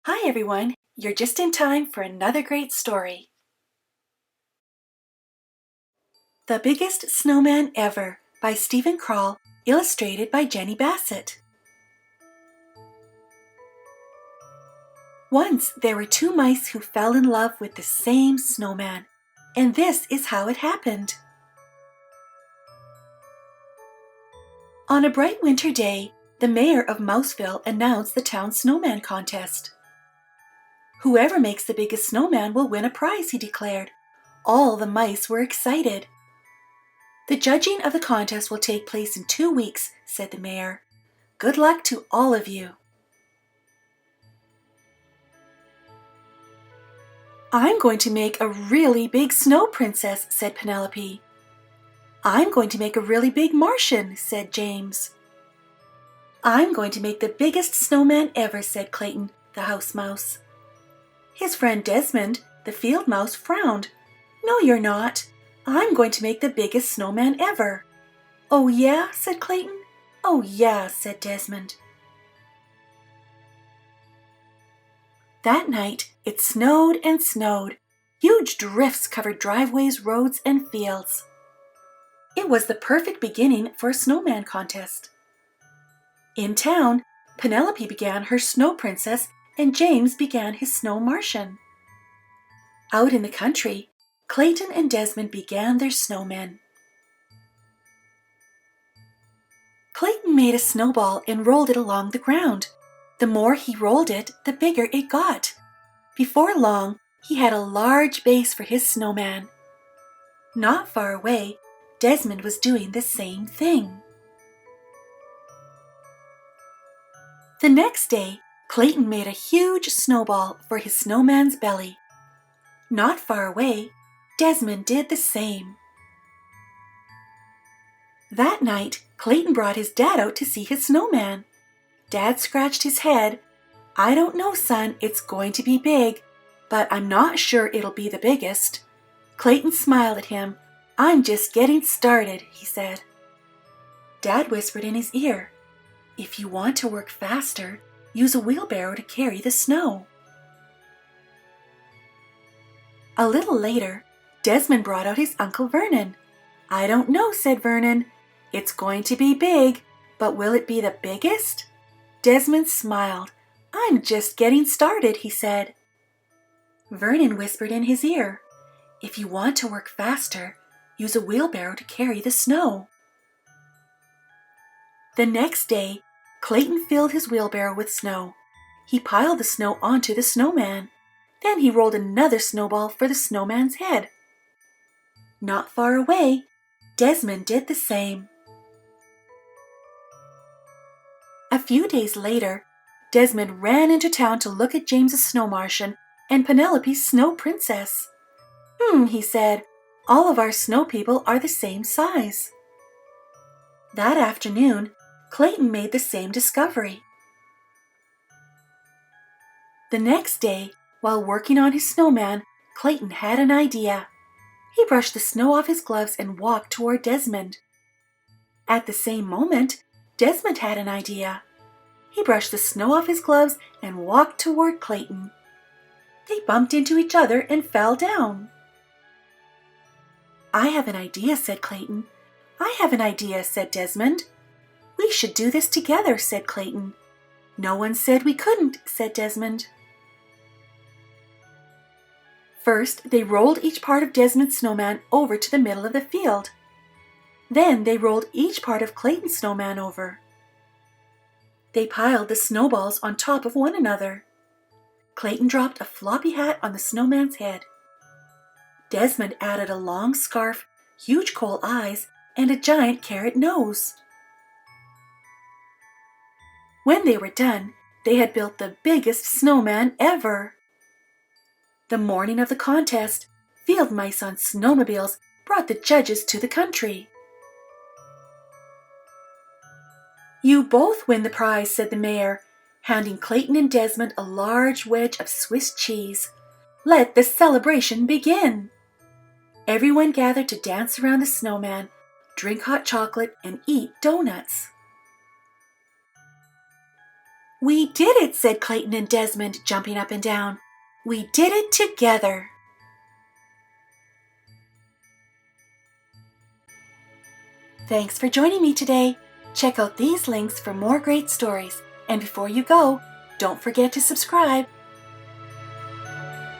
Hi everyone, you're just in time for another great story. The Biggest Snowman Ever by Steven Kroll, illustrated by Jenny Bassett. Once there were two mice who fell in love with the same snowman, and this is how it happened. On a bright winter day, the mayor of Mouseville announced the town snowman contest. Whoever makes the biggest snowman will win a prize, he declared. All the mice were excited. The judging of the contest will take place in 2 weeks, said the mayor. Good luck to all of you. I'm going to make a really big snow princess, said Penelope. I'm going to make a really big Martian, said James. I'm going to make the biggest snowman ever, said Clayton, the house mouse. His friend Desmond, the field mouse, frowned. No, you're not. I'm going to make the biggest snowman ever. Oh yeah, said Clayton. Oh yeah, said Desmond. That night, it snowed and snowed. Huge drifts covered driveways, roads, and fields. It was the perfect beginning for a snowman contest. In town, Penelope began her snow princess and James began his snow Martian. Out in the country, Clayton and Desmond began their snowmen. Clayton made a snowball and rolled it along the ground. The more he rolled it, the bigger it got. Before long, he had a large base for his snowman. Not far away, Desmond was doing the same thing. The next day, Clayton made a huge snowball for his snowman's belly. Not far away, Desmond did the same. That night, Clayton brought his dad out to see his snowman. Dad scratched his head. I don't know, son, it's going to be big, but I'm not sure it'll be the biggest. Clayton smiled at him. I'm just getting started, he said. Dad whispered in his ear, if you want to work faster, use a wheelbarrow to carry the snow. A little later, Desmond brought out his Uncle Vernon. I don't know, said Vernon. It's going to be big, but will it be the biggest? Desmond smiled. I'm just getting started, he said. Vernon whispered in his ear, if you want to work faster, use a wheelbarrow to carry the snow. The next day, Clayton filled his wheelbarrow with snow. He piled the snow onto the snowman. Then he rolled another snowball for the snowman's head. Not far away, Desmond did the same. A few days later, Desmond ran into town to look at James's snow Martian and Penelope's snow princess. He said, all of our snow people are the same size. That afternoon, Clayton made the same discovery. The next day, while working on his snowman, Clayton had an idea. He brushed the snow off his gloves and walked toward Desmond. At the same moment, Desmond had an idea. He brushed the snow off his gloves and walked toward Clayton. They bumped into each other and fell down. I have an idea, said Clayton. I have an idea, said Desmond. We should do this together, said Clayton. No one said we couldn't, said Desmond. First, they rolled each part of Desmond's snowman over to the middle of the field. Then they rolled each part of Clayton's snowman over. They piled the snowballs on top of one another. Clayton dropped a floppy hat on the snowman's head. Desmond added a long scarf, huge coal eyes, and a giant carrot nose. When they were done, they had built the biggest snowman ever. The morning of the contest, field mice on snowmobiles brought the judges to the country. You both win the prize, said the mayor, handing Clayton and Desmond a large wedge of Swiss cheese. Let the celebration begin. Everyone gathered to dance around the snowman, drink hot chocolate, and eat donuts. We did it, said Clayton and Desmond, jumping up and down. We did it together. Thanks for joining me today. Check out these links for more great stories. And before you go, don't forget to subscribe